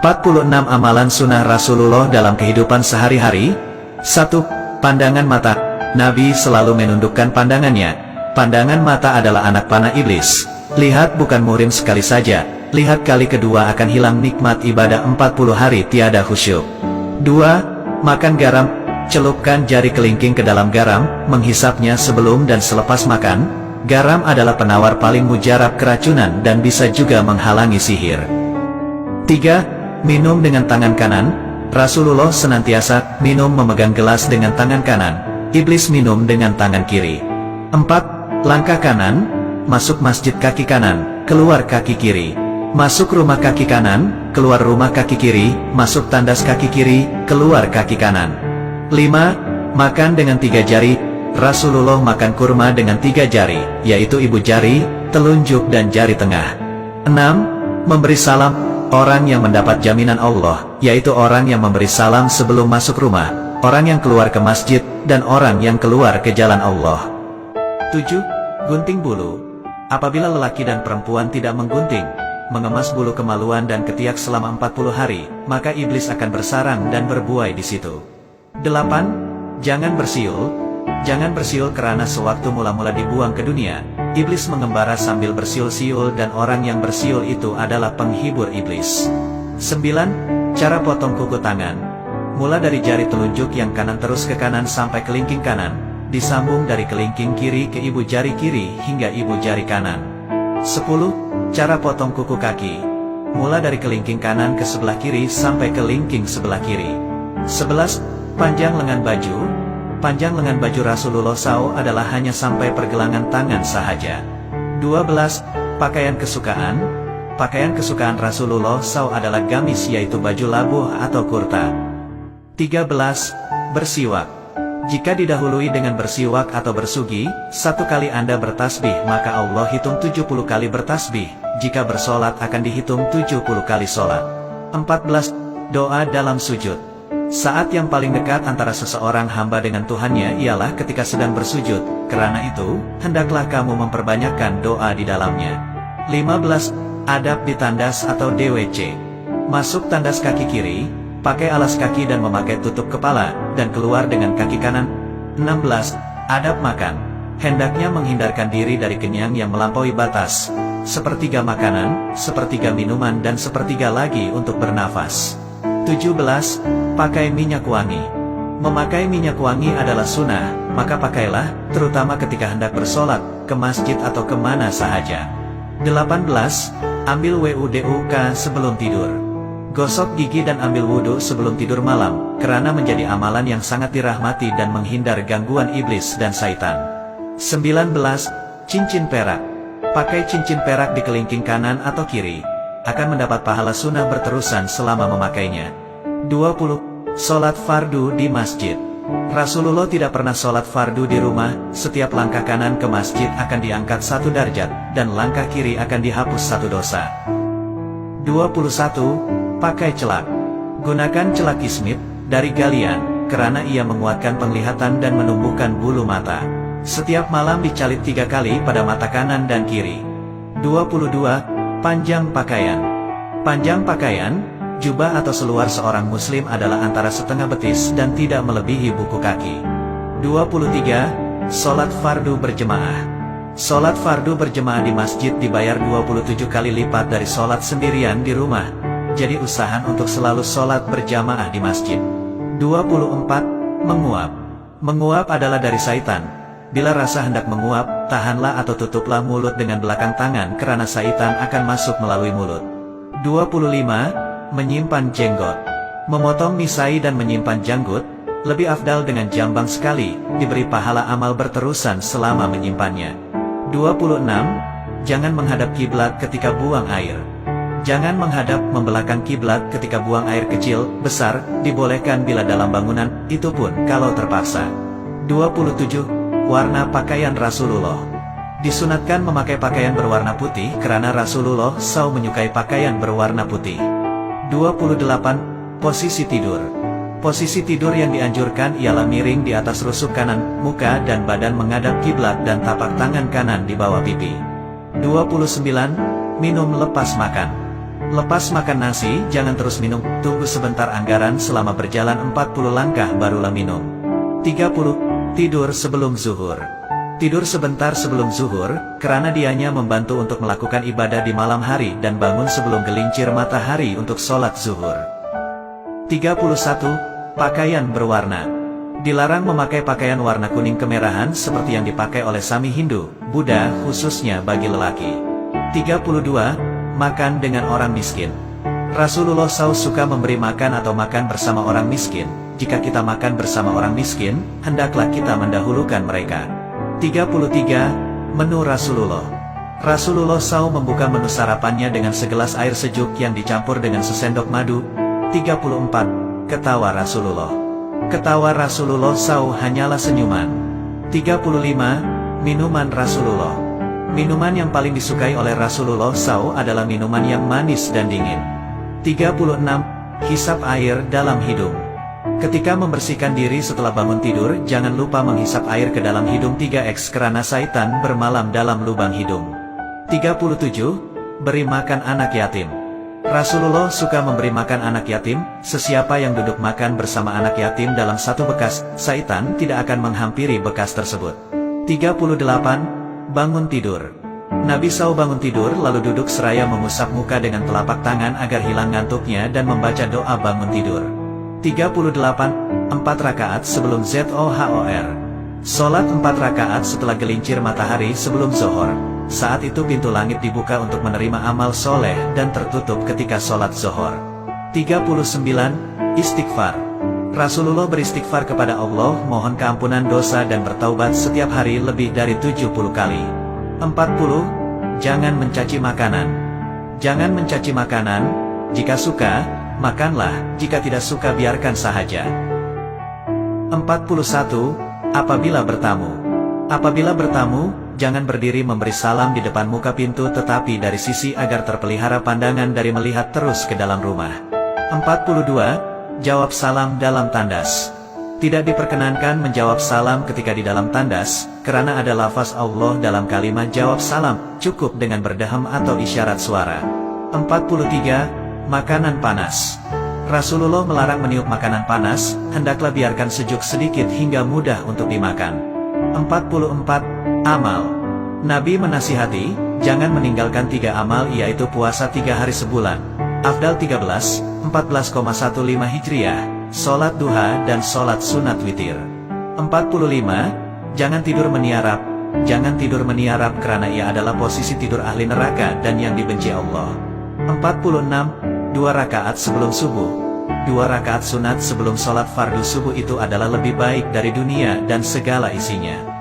46 Amalan sunnah Rasulullah dalam kehidupan sehari-hari. 1. Pandangan mata. Nabi selalu menundukkan pandangannya. Pandangan mata adalah anak panah iblis. Lihat bukan murim sekali saja, lihat kali kedua akan hilang nikmat ibadah 40 hari tiada khusyuk. 2. Makan garam. Celupkan jari kelingking ke dalam garam, menghisapnya sebelum dan selepas makan. Garam adalah penawar paling mujarab keracunan dan bisa juga menghalangi sihir. 3. Minum dengan tangan kanan. Rasulullah senantiasa minum memegang gelas dengan tangan kanan. Iblis minum dengan tangan kiri. 4. Langkah kanan. Masuk masjid kaki kanan, keluar kaki kiri. Masuk rumah kaki kanan, keluar rumah kaki kiri. Masuk tandas kaki kiri, keluar kaki kanan. 5. Makan dengan 3 jari. Rasulullah makan kurma dengan 3 jari, yaitu ibu jari, telunjuk dan jari tengah. 6. Memberi salam. Orang yang mendapat jaminan Allah, yaitu orang yang memberi salam sebelum masuk rumah, orang yang keluar ke masjid, dan orang yang keluar ke jalan Allah. 7. Gunting bulu. Apabila lelaki dan perempuan tidak menggunting, mengemas bulu kemaluan dan ketiak selama 40 hari, maka iblis akan bersarang dan berbuai di situ. 8. Jangan bersiul. Jangan bersiul karena sewaktu mula-mula dibuang ke dunia, iblis mengembara sambil bersiul-siul dan orang yang bersiul itu adalah penghibur iblis. 9. Cara potong kuku tangan. Mula dari jari telunjuk yang kanan terus ke kanan sampai kelingking kanan, disambung dari kelingking kiri ke ibu jari kiri hingga ibu jari kanan. 10. Cara potong kuku kaki. Mula dari kelingking kanan ke sebelah kiri sampai kelingking sebelah kiri. 11. Panjang lengan baju. Panjang lengan baju Rasulullah SAW adalah hanya sampai pergelangan tangan sahaja. 12. Pakaian kesukaan. Pakaian kesukaan Rasulullah SAW adalah gamis, yaitu baju labuh atau kurta. 13. Bersiwak. Jika didahului dengan bersiwak atau bersugi, 1 kali Anda bertasbih maka Allah hitung 70 kali bertasbih. Jika bersolat akan dihitung 70 kali solat. 14. Doa dalam sujud. Saat yang paling dekat antara seseorang hamba dengan Tuhannya ialah ketika sedang bersujud. Karena itu, hendaklah kamu memperbanyakkan doa di dalamnya. 15. Adab di tandas atau DWC. Masuk tandas kaki kiri, pakai alas kaki dan memakai tutup kepala, dan keluar dengan kaki kanan. 16. Adab makan. Hendaknya menghindarkan diri dari kenyang yang melampaui batas. 1/3 makanan, 1/3 minuman dan 1/3 lagi untuk bernafas. 17. Pakai minyak wangi. Memakai minyak wangi adalah sunnah, maka pakailah, terutama ketika hendak bersolat, ke masjid atau kemana sahaja. 18. Ambil WUDUK sebelum tidur. Gosok gigi dan ambil wudhu sebelum tidur malam, karena menjadi amalan yang sangat dirahmati dan menghindar gangguan iblis dan syaitan. 19. Cincin perak. Pakai cincin perak di kelingking kanan atau kiri, akan mendapat pahala sunnah berterusan selama memakainya. 20. Sholat fardu di masjid. Rasulullah tidak pernah sholat fardu di rumah. Setiap langkah kanan ke masjid akan diangkat 1 derajat, dan langkah kiri akan dihapus 1 dosa. 21. Pakai celak. Gunakan celak ismit dari galian, karena ia menguatkan penglihatan dan menumbuhkan bulu mata. Setiap malam dicalit 3 kali pada mata kanan dan kiri. 22. Panjang pakaian. Panjang pakaian, jubah atau seluar seorang muslim adalah antara setengah betis dan tidak melebihi buku kaki. 23. Sholat fardu berjemaah. Sholat fardu berjemaah di masjid dibayar 27 kali lipat dari sholat sendirian di rumah. Jadi usahakan untuk selalu sholat berjamaah di masjid. 24. Menguap. Menguap adalah dari syaitan. Bila rasa hendak menguap, tahanlah atau tutuplah mulut dengan belakang tangan karena syaitan akan masuk melalui mulut. 25. Menyimpan jenggot. Memotong misai dan menyimpan janggut, lebih afdal dengan jambang sekali, diberi pahala amal berterusan selama menyimpannya. 26. Jangan menghadap kiblat ketika buang air. Jangan menghadap membelakang kiblat ketika buang air kecil, besar, dibolehkan bila dalam bangunan, itu pun kalau terpaksa. 27. Warna pakaian Rasulullah. Disunatkan memakai pakaian berwarna putih karena Rasulullah SAW menyukai pakaian berwarna putih. 28. Posisi tidur. Posisi tidur yang dianjurkan ialah miring di atas rusuk kanan, muka dan badan menghadap kiblat dan tapak tangan kanan di bawah pipi. 29. Minum lepas makan. Lepas makan nasi, jangan terus minum, tunggu sebentar anggaran selama berjalan 40 langkah barulah minum. 30. Tidur sebelum zuhur. Tidur sebentar sebelum zuhur, karena dianya membantu untuk melakukan ibadah di malam hari dan bangun sebelum gelincir matahari untuk sholat zuhur. 31. Pakaian berwarna. Dilarang memakai pakaian warna kuning kemerahan seperti yang dipakai oleh Sami Hindu, Buddha khususnya bagi lelaki. 32. Makan dengan orang miskin. Rasulullah SAW suka memberi makan atau makan bersama orang miskin. Jika kita makan bersama orang miskin, hendaklah kita mendahulukan mereka. 33. Menu Rasulullah. Rasulullah SAW membuka menu sarapannya dengan segelas air sejuk yang dicampur dengan sesendok madu. 34. Ketawa Rasulullah. Ketawa Rasulullah SAW hanyalah senyuman. 35. Minuman Rasulullah. Minuman yang paling disukai oleh Rasulullah SAW adalah minuman yang manis dan dingin. 36. Hisap air dalam hidung. Ketika membersihkan diri setelah bangun tidur, jangan lupa menghisap air ke dalam hidung 3x karena syaitan bermalam dalam lubang hidung. 37. Beri makan anak yatim. Rasulullah suka memberi makan anak yatim. Sesiapa yang duduk makan bersama anak yatim dalam satu bekas, syaitan tidak akan menghampiri bekas tersebut. 38. Bangun tidur. Nabi SAW bangun tidur lalu duduk seraya mengusap muka dengan telapak tangan agar hilang ngantuknya dan membaca doa bangun tidur. 38. 4 rakaat sebelum zuhur. Sholat 4 rakaat setelah gelincir matahari sebelum zuhur. Saat itu pintu langit dibuka untuk menerima amal soleh dan tertutup ketika sholat zuhur. 39. Istighfar. Rasulullah beristighfar kepada Allah, mohon keampunan dosa dan bertaubat setiap hari lebih dari 70 kali. 40. Jangan mencaci makanan. Jangan mencaci makanan. Jika suka, makanlah. Jika tidak suka, biarkan sahaja. 41. Apabila bertamu. Apabila bertamu, jangan berdiri memberi salam di depan muka pintu tetapi dari sisi agar terpelihara pandangan dari melihat terus ke dalam rumah. 42. Jawab salam dalam tandas. Tidak diperkenankan menjawab salam ketika di dalam tandas, karena ada lafaz Allah dalam kalimat jawab salam, cukup dengan berdehem atau isyarat suara. 43. Makanan panas. Rasulullah melarang meniup makanan panas, hendaklah biarkan sejuk sedikit hingga mudah untuk dimakan. 44. Amal. Nabi menasihati, jangan meninggalkan 3 amal yaitu puasa 3 hari sebulan. Afdal 13, 14,15 Hijriah, sholat duha dan sholat sunat witir. 45. Jangan tidur meniarap. Jangan tidur meniarap karena ia adalah posisi tidur ahli neraka dan yang dibenci Allah. 46. 2 rakaat sebelum subuh. 2 rakaat sunat sebelum sholat fardu subuh itu adalah lebih baik dari dunia dan segala isinya.